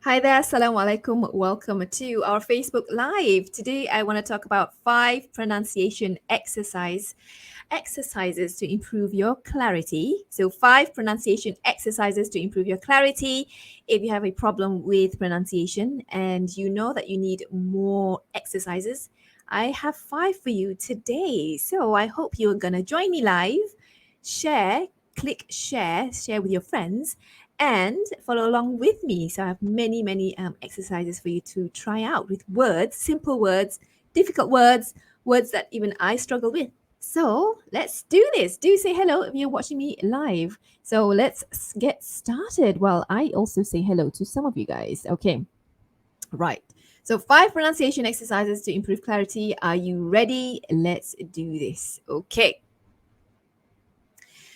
Hi there, Assalamu alaikum. Welcome to our Facebook Live. Today I want to talk about 5 pronunciation exercises to improve your clarity. So 5 pronunciation exercises to improve your clarity. If you have a problem with pronunciation and you know that you need more exercises, I have 5 for you today. So I hope you're going to join me live, click share with your friends and follow along with me. So I have many exercises for you to try out with words, simple words, difficult words, words that even I struggle with. So let's do this. Do say hello if you're watching me live. So let's get started. Well, I also say hello to some of you guys. Okay, right. So 5 pronunciation exercises to improve clarity. Are you ready? Let's do this. Okay.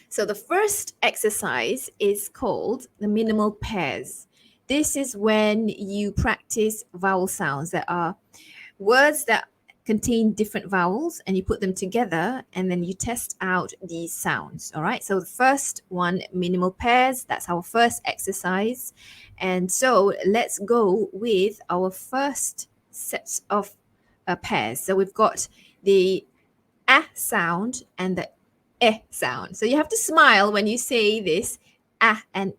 So the first exercise is called the minimal pairs. This is when you practice vowel sounds that are words that contain different vowels and you put them together and then you test out these sounds. All right. So the first one, minimal pairs, that's our first exercise. And so let's go with our first set of pairs. So we've got the a sound and the sound. So you have to smile when you say this and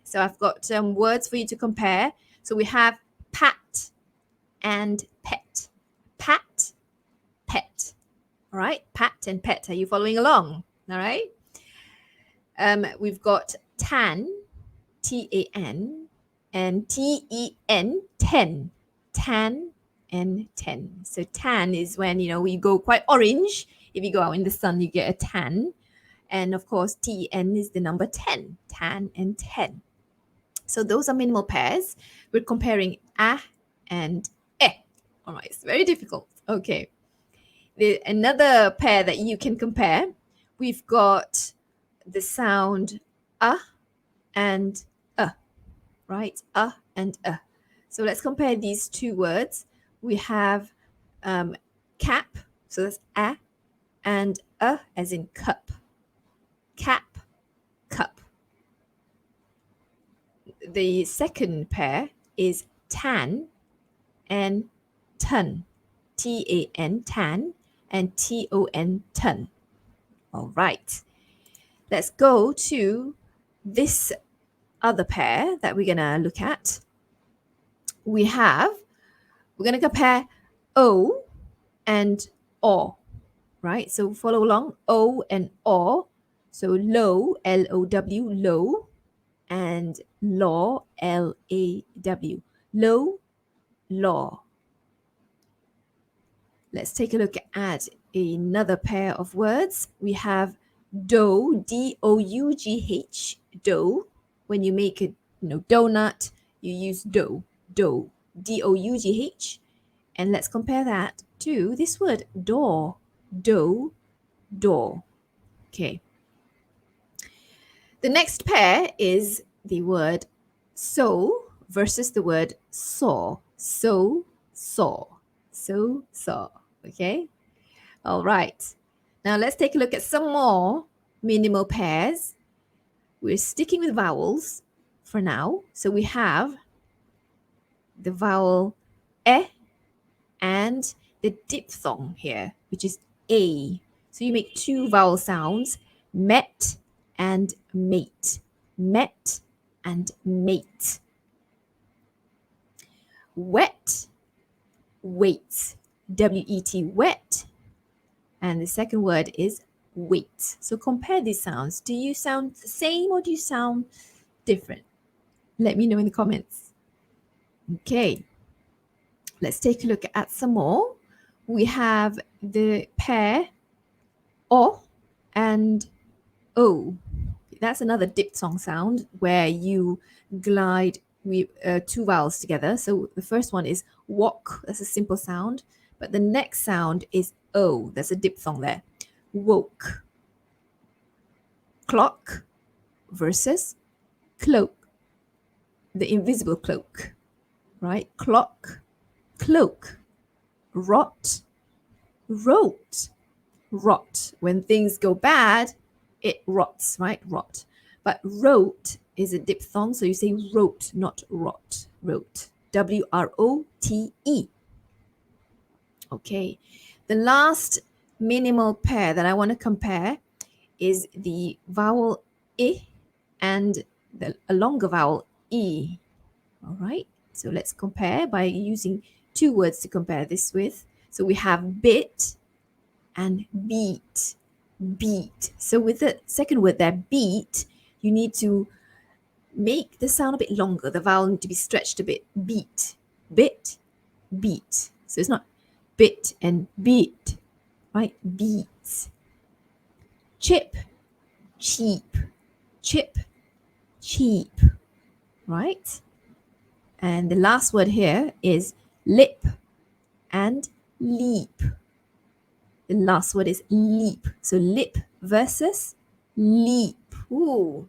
So I've got some words for you to compare. So we have pat and pet. Pat, pet. All right, pat and pet. Are you following along? All right. We've got tan, TAN, and TEN, ten. Tan and 10. So tan is when we go quite orange. If you go out in the sun, you get a tan. And of course, TN is the number 10, tan and 10. So those are minimal pairs. We're comparing a and e. All right, it's very difficult. Okay. Another pair that you can compare, we've got the sound a and right? And. So let's compare these two words. We have cap, so that's a, and as in cup. Cap, cup. The second pair is tan and ton. TAN, tan, and TON, ton. All right. Let's go to this other pair that we're going to look at. We're going to compare O and O, right? So follow along, O and O. So low, LOW, low, and law, LAW, low, law. Let's take a look at another pair of words. We have dough, DOUGH, dough. When you make a donut, you use dough, DOUGH. And let's compare that to this word, door, dough, door. Okay. The next pair is the word so versus the word saw. So, saw. So, saw. Okay. All right. Now let's take a look at some more minimal pairs. We're sticking with vowels for now. So we have the vowel e and the diphthong here, which is a. So you make two vowel sounds, met and mate. Met and mate. Wet, wait. W-E-T, wet. And the second word is wait. So compare these sounds. Do you sound the same or do you sound different? Let me know in the comments. Okay. Let's take a look at some more. We have the pair O and O. That's another diphthong sound where you glide two vowels together. So the first one is walk. That's a simple sound. But the next sound is O. That's a diphthong there. Woke. Clock versus cloak. The invisible cloak. Right? Clock, cloak. Rot, wrote. Rot. When things go bad, it rots, right? Rot. But wrote is a diphthong, so you say wrote, not rot. Wrote. W-R-O-T-E. Okay. The last minimal pair that I want to compare is the vowel I and a longer vowel E. All right. So let's compare by using two words to compare this with. So we have bit and beat. Beat. So with the second word there, beat, you need to make the sound a bit longer. The vowel need to be stretched a bit. Beat. Bit. Beat. So it's not bit and beat, right? Beats. Chip. Cheap. Chip. Cheap. Right? And the last word here is lip and leap. The last word is leap. So lip versus leap. Ooh.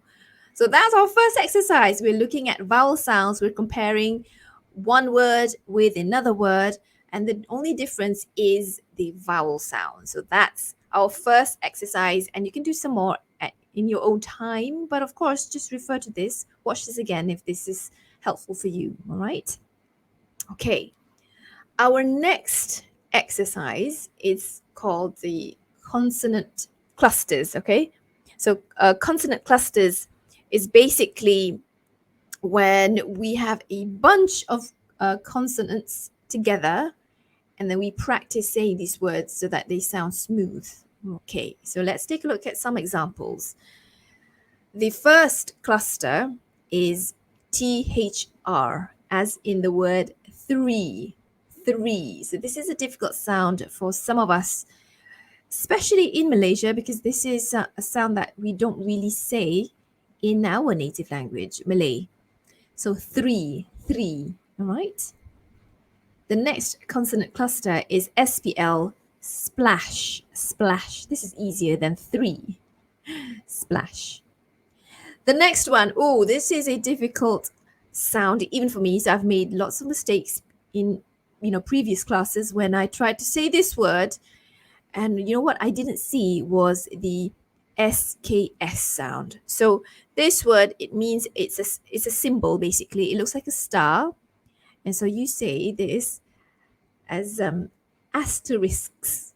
So that's our first exercise. We're looking at vowel sounds. We're comparing one word with another word. And the only difference is the vowel sound. So that's our first exercise. And you can do some more in your own time. But of course, just refer to this. Watch this again if this is helpful for you. All right? Okay. Our next exercise is called the consonant clusters. Okay. So consonant clusters is basically when we have a bunch of consonants together and then we practice saying these words so that they sound smooth. Okay, so let's take a look at some examples. The first cluster is THR, as in the word three. Three. So this is a difficult sound for some of us, especially in Malaysia, because this is a sound that we don't really say in our native language, Malay. So three, all right? The next consonant cluster is SPL, splash, splash. This is easier than three, splash. The next one, oh, this is a difficult sound, even for me. So I've made lots of mistakes in previous classes when I tried to say this word. And you know what I didn't see was the SKS sound. So this word, it means it's a symbol, basically. It looks like a star. And so you say this as asterisks,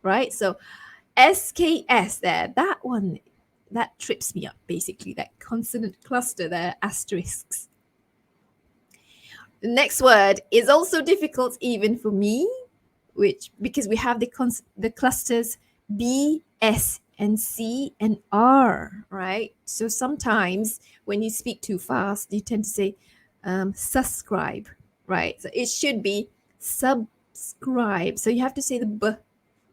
right? So SKS there, that one, that trips me up, basically, that consonant cluster there, asterisks. The next word is also difficult even for me, because we have the clusters B, S, and C, and R, right? So sometimes when you speak too fast, you tend to say subscribe, right? So it should be subscribe. So you have to say the B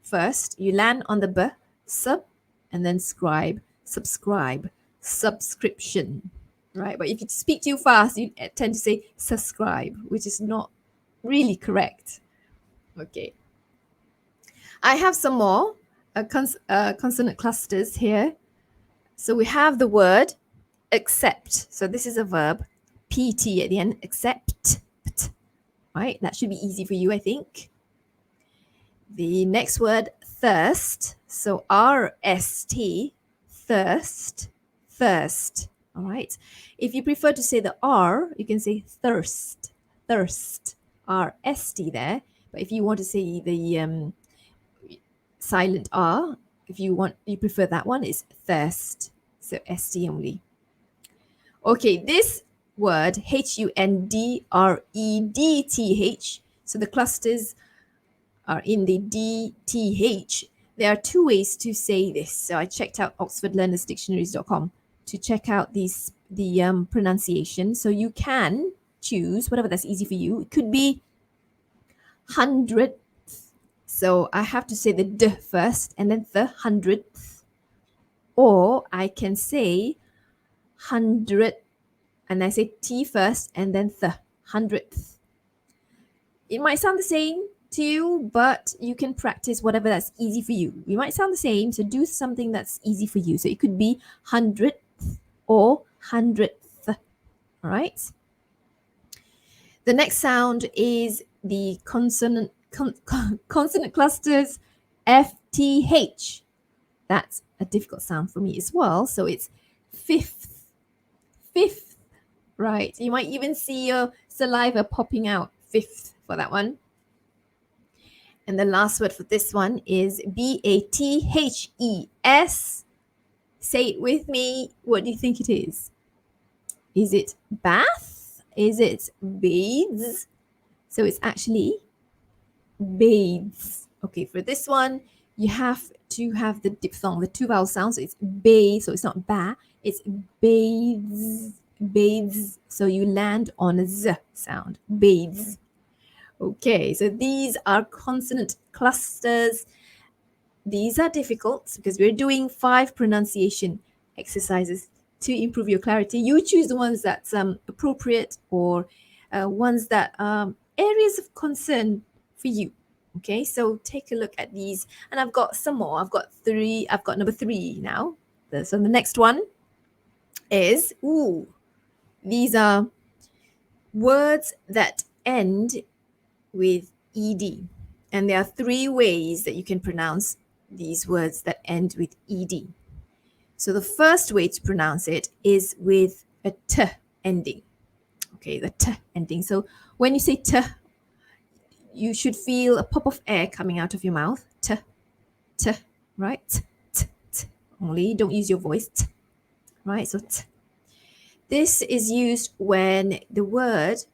first. You land on the B, sub, and then scribe, subscribe, subscription, right? But if you speak too fast, you tend to say subscribe, which is not really correct. Okay. I have some more consonant clusters here. So we have the word accept. So this is a verb, PT at the end, accept, right? That should be easy for you, I think. The next word, thirst. So RST, thirst, thirst. All right. If you prefer to say the R, you can say thirst, thirst, RST there. But if you want to say the silent R, if you prefer that one, is thirst. So ST only. Okay, this word, HUNDREDTH. So the clusters are in the DTH. There are two ways to say this. So I checked out oxfordlearnersdictionaries.com to check out the pronunciation. So you can choose whatever that's easy for you. It could be hundredth. So I have to say the D first and then the hundredth. Or I can say hundred and I say T first and then the hundredth. It might sound the same to you, but you can practice whatever that's easy for you. We might sound the same, so do something that's easy for you. So it could be hundredth or hundredth. All right. The next sound is the consonant clusters FTH. That's a difficult sound for me as well. So it's fifth, fifth, right? You might even see your saliva popping out, fifth for that one. And the last word for this one is BATHES. Say it with me. What do you think it is? Is it bath? Is it bathes? So it's actually bathes. Okay, for this one, you have to have the diphthong, the two vowel sounds. So it's bathe, so it's not ba, it's bathes, bathes. So you land on a z sound, bathes. Okay, so these are consonant clusters. These are difficult because we're doing 5 pronunciation exercises to improve your clarity. You choose the ones that's appropriate or ones that areas of concern for you. Okay, so take a look at these. And I've got some more. I've got 3. I've got number 3 now. So the next one is, these are words that end with ed. And there are 3 ways that you can pronounce these words that end with ed. So the first way to pronounce it is with a t ending. Okay, the t ending. So when you say t, you should feel a pop of air coming out of your mouth. T, t, right? T, t, t. Only don't use your voice. T, right? So t. This is used when a word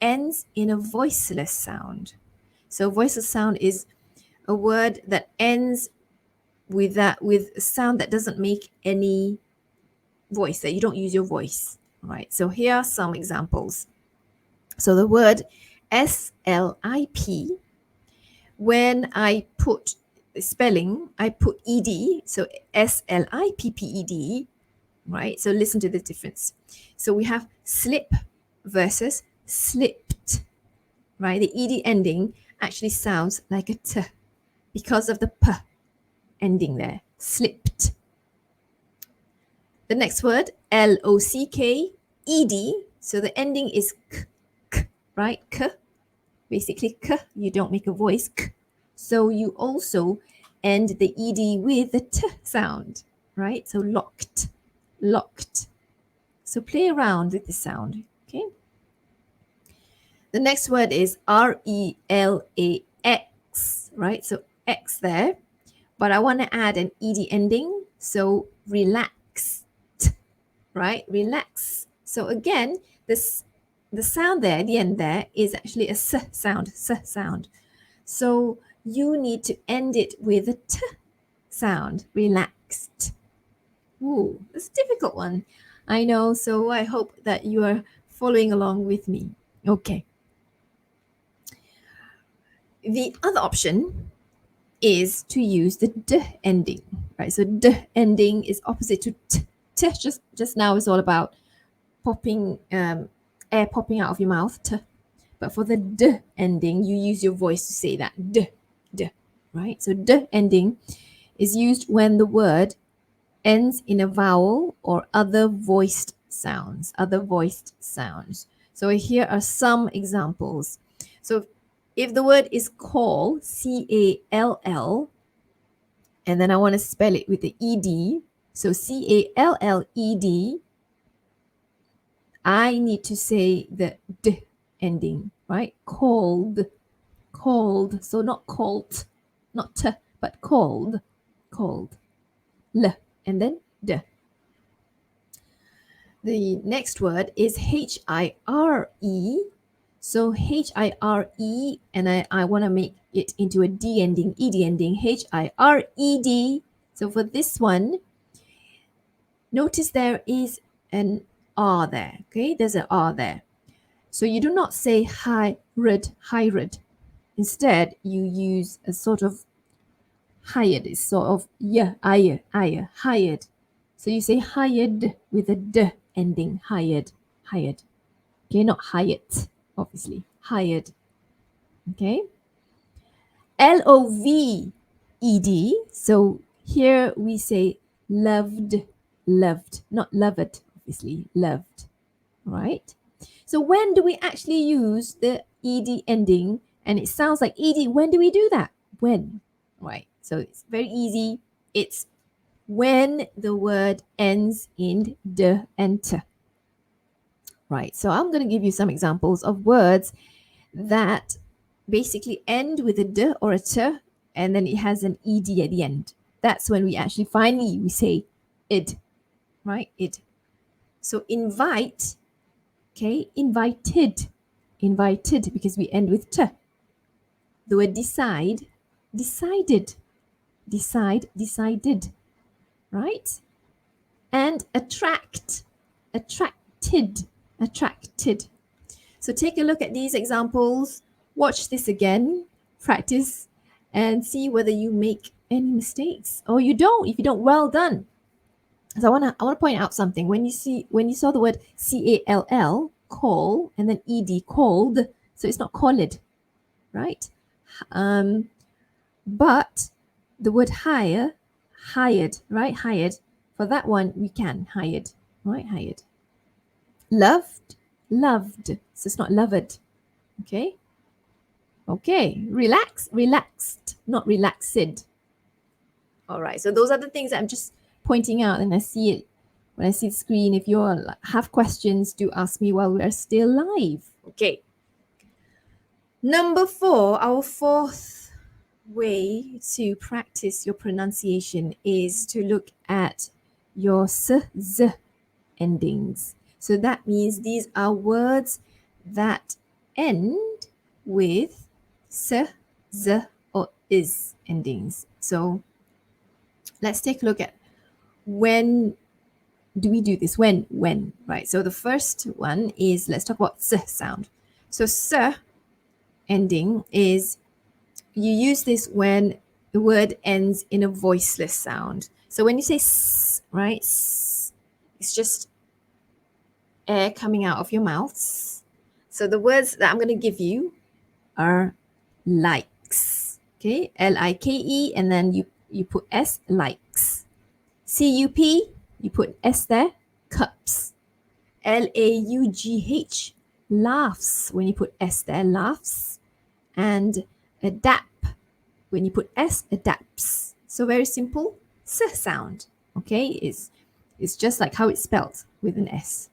ends in a voiceless sound. So voiceless sound is a word that ends with a sound that doesn't make any voice, that you don't use your voice. Right. So here are some examples. So the word SLIP, when I put spelling, I put ed, so SLIPPED, right? So listen to the difference. So we have slip versus slipped, right? The ed ending actually sounds like a t because of the p ending there, slipped. The next word, LOCKED, so the ending is k, right? K, basically k, you don't make a voice, k. So you also end the ed with the t sound, right? So locked, locked. So play around with the sound, okay? The next word is RELAX, right? So X there, but I want to add an ed ending, so relaxed, right? Relax. So again, the sound there, the end there, is actually a s sound, s sound. So you need to end it with a t sound, relaxed. Ooh, it's a difficult one. I know, so I hope that you are following along with me. Okay. The other option is to use the d ending, right? So d ending is opposite to t. T just now is all about popping air popping out of your mouth. T. But for the d ending, you use your voice to say that d, d, right? So d ending is used when the word ends in a vowel or other voiced sounds, other voiced sounds. So here are some examples. So if the word is call, CALL, and then I want to spell it with the ED, so CALLED, I need to say the d ending, right? Called, called. So not called, not t, but called, called. L, and then d. The next word is HIRE. So HIRE, and I want to make it into a D ending, ED ending, HIRED. So for this one, notice there is an R there, okay? There's an R there. So you do not say hired, hired. Instead, you use a sort of hired, it's sort of hired. So you say hired with a d ending, hired, hired. Okay, not hired, obviously, hired. Okay. LOVED. So here we say loved, loved, not loved, obviously, loved. Right? So when do we actually use the ed ending? And it sounds like ed. When do we do that? When? Right. So it's very easy. It's when the word ends in d and t. Right, so I'm going to give you some examples of words that basically end with a d or a t, and then it has an ed at the end. That's when we actually finally we say id, right? Id. So invite, okay, invited, invited because we end with t. The word decide, decided, decide, decided, right? And attract, attracted, attracted. So take a look at these examples, watch this again, practice, and see whether you make any mistakes or you don't. If you don't, well done. So I wanna point out something. When you saw the word call, call, and then ed, called, so it's not called, right? But the word hire, hired, right? Hired. For that one, we can hired, right? Hired. Loved, loved. So it's not loved. Okay. Okay. Relax, relaxed, not relaxed. All right. So those are the things that I'm just pointing out, and I see it when I see the screen. If you have questions, do ask me while we are still live. Okay. Number 4, our fourth way to practice your pronunciation is to look at your s, z endings. So that means these are words that end with s, z, or is endings. So let's take a look at when do we do this? When, right? So the first one is, let's talk about s sound. So s ending is, you use this when the word ends in a voiceless sound. So when you say s, right, s, it's just air coming out of your mouth. So the words that I'm going to give you are likes. Okay, L-I-K-E, and then you put S, likes. C-U-P, you put S there, cups. L-A-U-G-H, laughs. When you put S there, laughs. And adapt, when you put S, adapts. So very simple, S sound. Okay, it's just like how it's spelled with an S.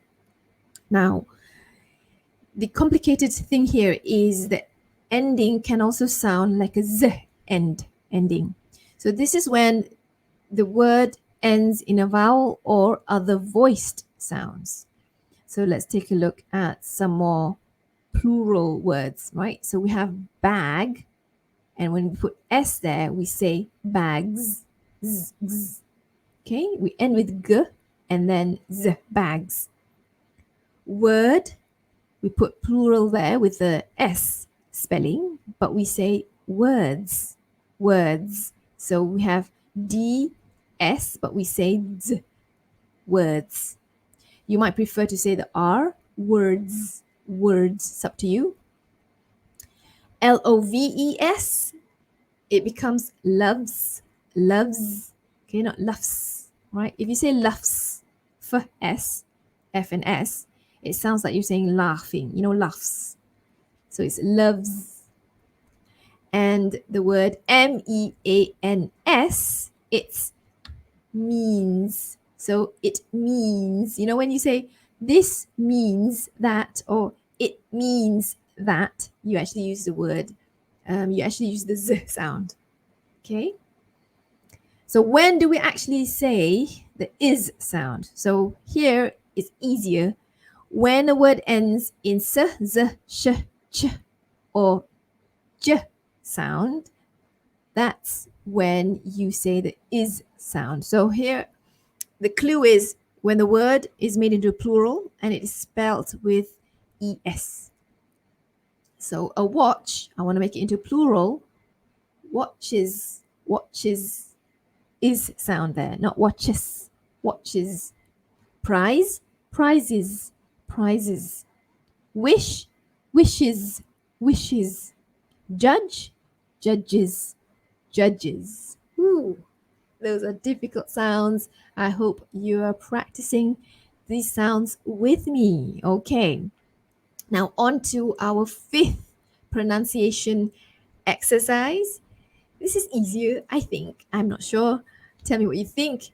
Now, the complicated thing here is the ending can also sound like a Z ending. So this is when the word ends in a vowel or other voiced sounds. So let's take a look at some more plural words, right? So we have bag, and when we put S there, we say bags. Z, z. Okay, we end with G and then Z, bags. Word, we put plural there with the S spelling, but we say words, words. So we have D, S, but we say D, words. You might prefer to say the R, words, words. It's up to you. Loves, it becomes loves, loves. Okay, not loves, right? If you say loves, F-S, F and S, it sounds like you're saying laughing, laughs. So it's loves. And the word means, it's means. So it means, when you say this means that, or it means that, you actually use the word, you actually use the Z sound. Okay. So when do we actually say the is sound? So here it's easier. When a word ends in s, z, sh, ch, or j sound, that's when you say the is sound. So here the clue is when the word is made into a plural and it is spelled with es. So a watch, I want to make it into plural. Watches, watches, is sound there, not watches, watches. Prize, prizes, prizes. Wish, wishes, wishes. Judge, judges, judges. Ooh, those are difficult sounds. I hope you are practicing these sounds with me. Okay, now on to our 5th pronunciation exercise. This is easier, I think. I'm not sure. Tell me what you think.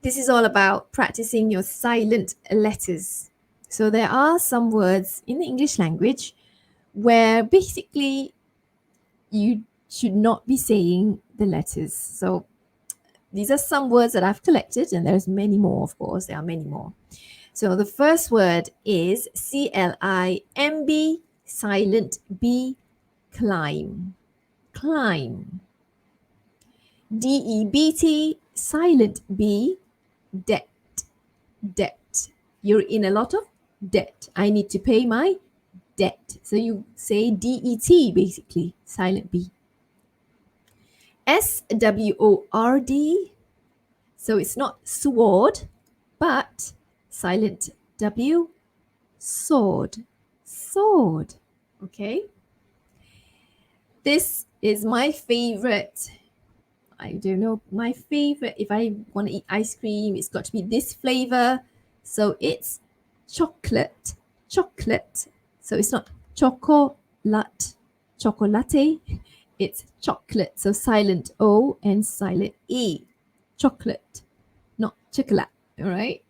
This is all about practicing your silent letters. So there are some words in the English language where basically you should not be saying the letters. So these are some words that I've collected, and there's many more, of course. There are many more. So the first word is CLIMB, silent B, climb. Climb. DEBT, silent B, debt. Debt. You're in a lot of debt. I need to pay my debt. So you say DET basically, silent B. SWORD. So it's not sword, but silent W, sword. Sword. Okay. This is my favorite. I don't know, my favorite. If I want to eat ice cream, it's got to be this flavor. So it's chocolate. Chocolate. So it's not chocolate. Chocolate. It's chocolate. So silent O and silent E. Chocolate, not chocolate. All right.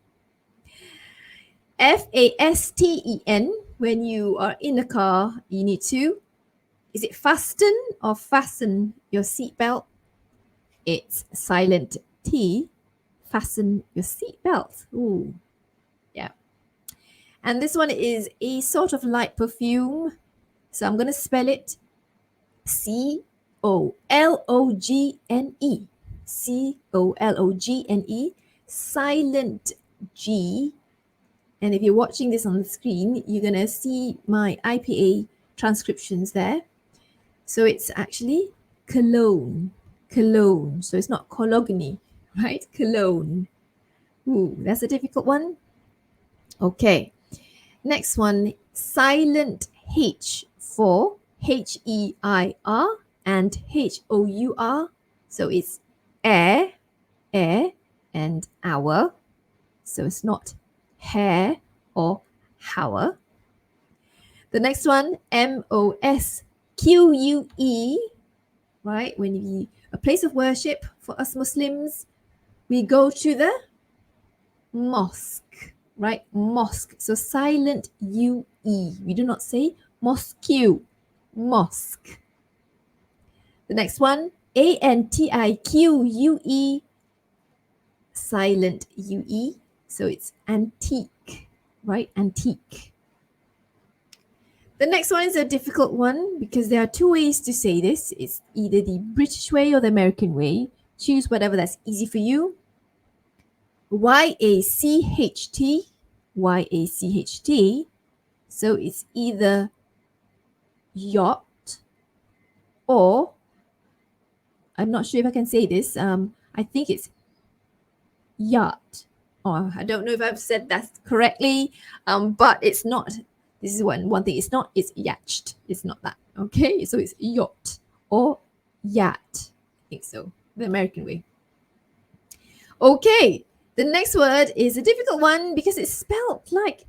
FASTEN. When you are in the car, you need to, is it fasten or fasten your seatbelt? It's silent T. Fasten your seatbelt. Ooh, yeah. And this one is a sort of light perfume. So I'm going to spell it COLOGNE. COLOGNE. Silent G. And if you're watching this on the screen, you're going to see my IPA transcriptions there. So it's actually cologne. Cologne. So it's not cologne, right? Cologne. Ooh, that's a difficult one. Okay. Next one, silent H for HEIR and HOUR. So it's air, air, and hour. So it's not hair or hour. The next one, MOSQUE, right? When we a place of worship for us Muslims, we go to the mosque, right? Mosque. So silent UE. We do not say mosque. Mosque. The next one, ANTIQUE, silent UE. So it's antique, right? Antique. The next one is a difficult one because there are two ways to say this. It's either the British way or the American way. Choose whatever that's easy for you. YACHT, YACHT. So it's either yacht or, I'm not sure if I can say this. I think it's yacht. Oh, I don't know if I've said that correctly. But it's not. This is one thing. It's not. It's yacht. It's not that. Okay. So it's yacht or yacht. I think so. The American way. Okay. The next word is a difficult one because it's spelled like,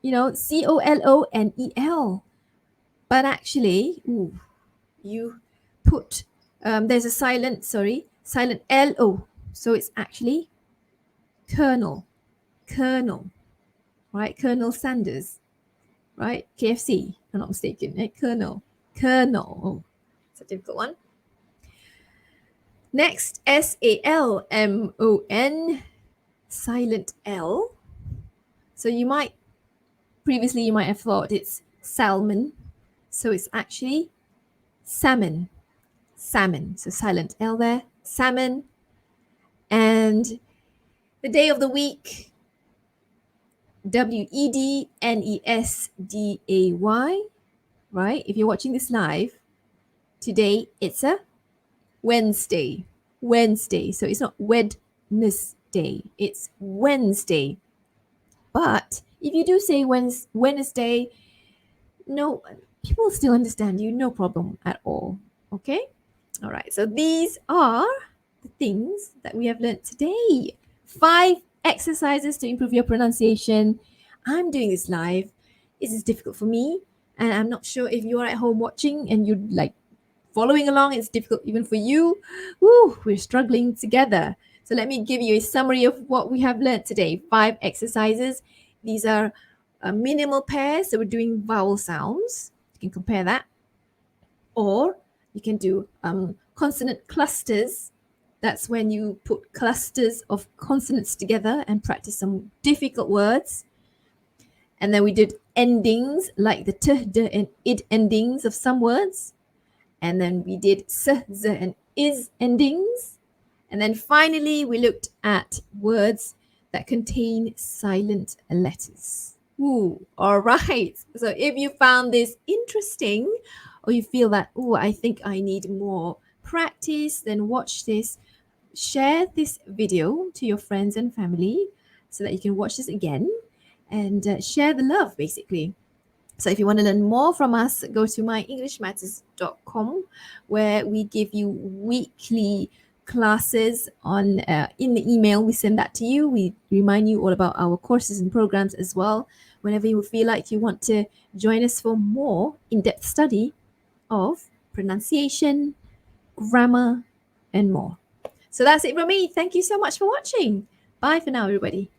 COLONEL. But actually, you put, there's a silent LO. So it's actually Colonel, right? Colonel Sanders, right? KFC, if I'm not mistaken, right? Colonel. Oh, it's a difficult one. Next, SALMON, silent L. So you might have thought it's salmon. So it's actually salmon. So silent L there, salmon. And the day of the week, WEDNESDAY, right? If you're watching this live, today it's a Wednesday. So it's not Wednesday, it's Wednesday. But if you do say Wednesday, no, people still understand you, no problem at all. Okay? All right. So these are the things that we have learned today. 5 exercises to improve your pronunciation. I'm doing this live. This is difficult for me, and I'm not sure if you're at home watching and you're like following along. It's difficult even for you. Woo, we're struggling together. So let me give you a summary of what we have learned today. 5 exercises. These are minimal pairs, so we're doing vowel sounds. You can compare that. Or you can do consonant clusters. That's when you put clusters of consonants together and practice some difficult words. And then we did endings, like the t, d, and id endings of some words. And then we did s, z, and is endings. And then finally, we looked at words that contain silent letters. Ooh, all right. So if you found this interesting, or you feel that, oh, I think I need more practice, then watch this. Share this video to your friends and family so that you can watch this again and share the love, basically. So if you want to learn more from us, go to myenglishmatters.com, where we give you weekly classes on in the email. We send that to you. We remind you all about our courses and programs as well. Whenever you feel like you want to join us for more in-depth study of pronunciation, grammar, and more. So that's it from me. Thank you so much for watching. Bye for now, everybody.